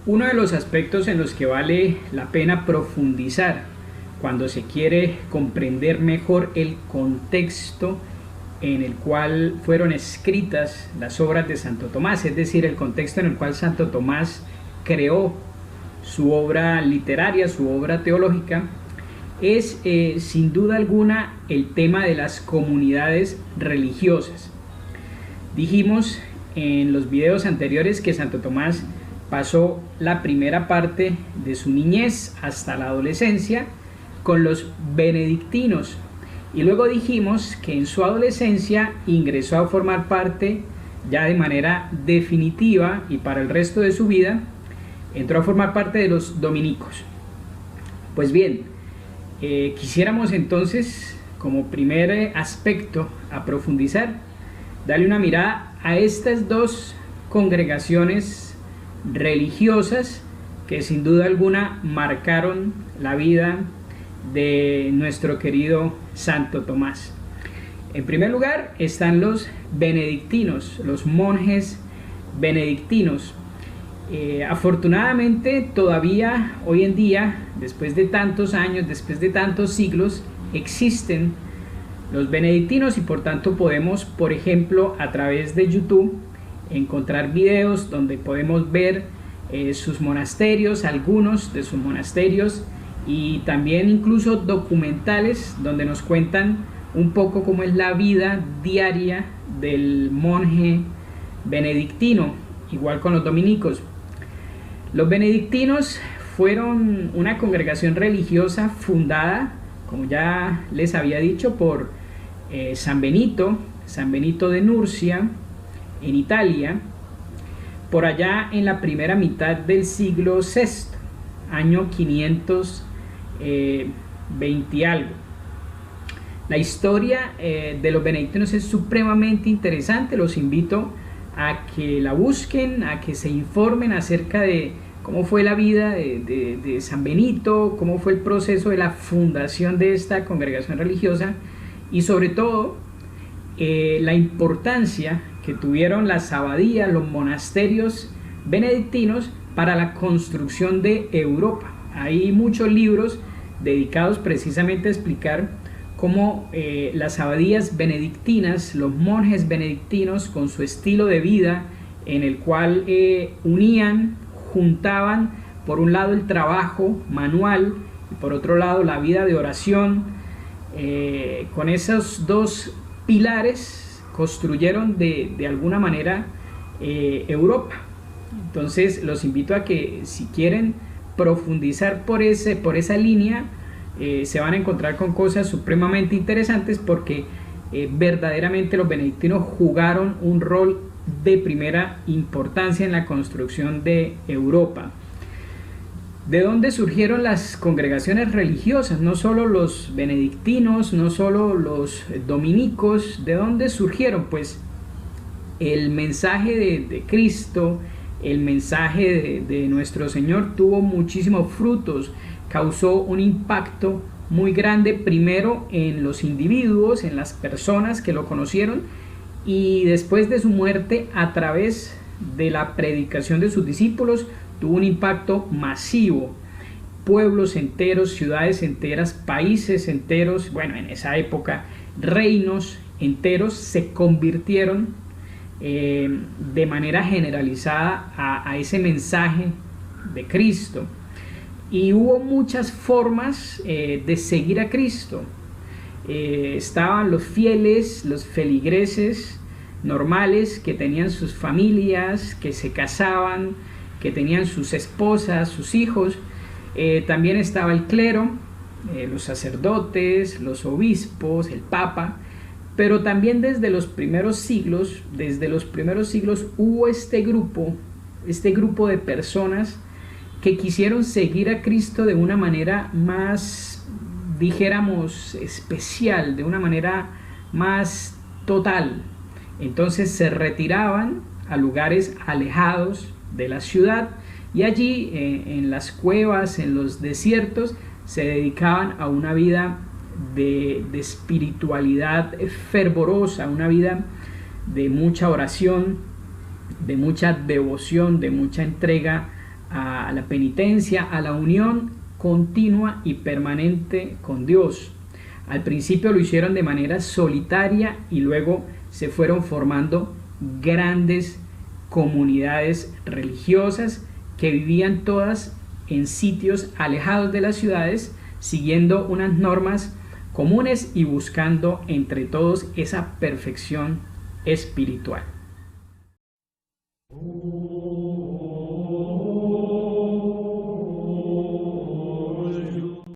Uno de los aspectos en los que vale la pena profundizar cuando se quiere comprender mejor el contexto en el cual fueron escritas las obras de Santo Tomás, es decir, el contexto en el cual Santo Tomás creó su obra literaria, su obra teológica, es sin duda alguna el tema de las comunidades religiosas. Dijimos en los videos anteriores que Santo Tomás pasó la primera parte de su niñez hasta la adolescencia con los benedictinos, y luego dijimos que en su adolescencia ingresó a formar parte ya de manera definitiva y para el resto de su vida, entró a formar parte de los dominicos. Pues bien, quisiéramos entonces, como primer aspecto a profundizar, darle una mirada a estas dos congregaciones religiosas que sin duda alguna marcaron la vida de nuestro querido Santo Tomás. En primer lugar están los benedictinos, los monjes benedictinos. Afortunadamente todavía hoy en día, después de tantos años, después de tantos siglos, existen los benedictinos y por tanto podemos, por ejemplo, a través de YouTube encontrar videos donde podemos ver sus monasterios, algunos de sus monasterios, y también incluso documentales donde nos cuentan un poco cómo es la vida diaria del monje benedictino, igual con los dominicos. Los benedictinos fueron una congregación religiosa fundada, como ya les había dicho, por San Benito de Nurcia, en Italia, por allá en la primera mitad del siglo VI, año 520 y algo. La historia de los benedictinos es supremamente interesante. Los invito a que la busquen, a que se informen acerca de cómo fue la vida de San Benito, cómo fue el proceso de la fundación de esta congregación religiosa y sobre todo la importancia que tuvieron las abadías, los monasterios benedictinos para la construcción de Europa. Hay muchos libros dedicados precisamente a explicar cómo las abadías benedictinas, los monjes benedictinos con su estilo de vida en el cual unían, juntaban por un lado el trabajo manual y por otro lado la vida de oración, con esos dos pilares construyeron de alguna manera Europa. Entonces los invito a que si quieren profundizar por esa línea, se van a encontrar con cosas supremamente interesantes porque verdaderamente los benedictinos jugaron un rol de primera importancia en la construcción de Europa. ¿De dónde surgieron las congregaciones religiosas? No solo los benedictinos, no solo los dominicos. ¿De dónde surgieron? Pues el mensaje de Cristo, el mensaje de nuestro Señor tuvo muchísimos frutos, causó un impacto muy grande primero en los individuos, en las personas que lo conocieron, y después de su muerte a través de la predicación de sus discípulos tuvo un impacto masivo. Pueblos enteros, ciudades enteras, países enteros, bueno, en esa época reinos enteros se convirtieron de manera generalizada a ese mensaje de Cristo. Y hubo muchas formas de seguir a Cristo. Estaban los fieles, los feligreses normales que tenían sus familias, que se casaban, que tenían sus esposas, sus hijos. También estaba el clero, los sacerdotes, los obispos, el papa. Pero también desde los primeros siglos hubo este grupo de personas que quisieron seguir a Cristo de una manera más, dijéramos, especial, de una manera más total. Entonces se retiraban a lugares alejados de la ciudad y allí en las cuevas, en los desiertos, se dedicaban a una vida de espiritualidad fervorosa, una vida de mucha oración, de mucha devoción, de mucha entrega a la penitencia, a la unión continua y permanente con Dios. Al principio lo hicieron de manera solitaria y luego se fueron formando grandes comunidades religiosas que vivían todas en sitios alejados de las ciudades, siguiendo unas normas comunes y buscando entre todos esa perfección espiritual.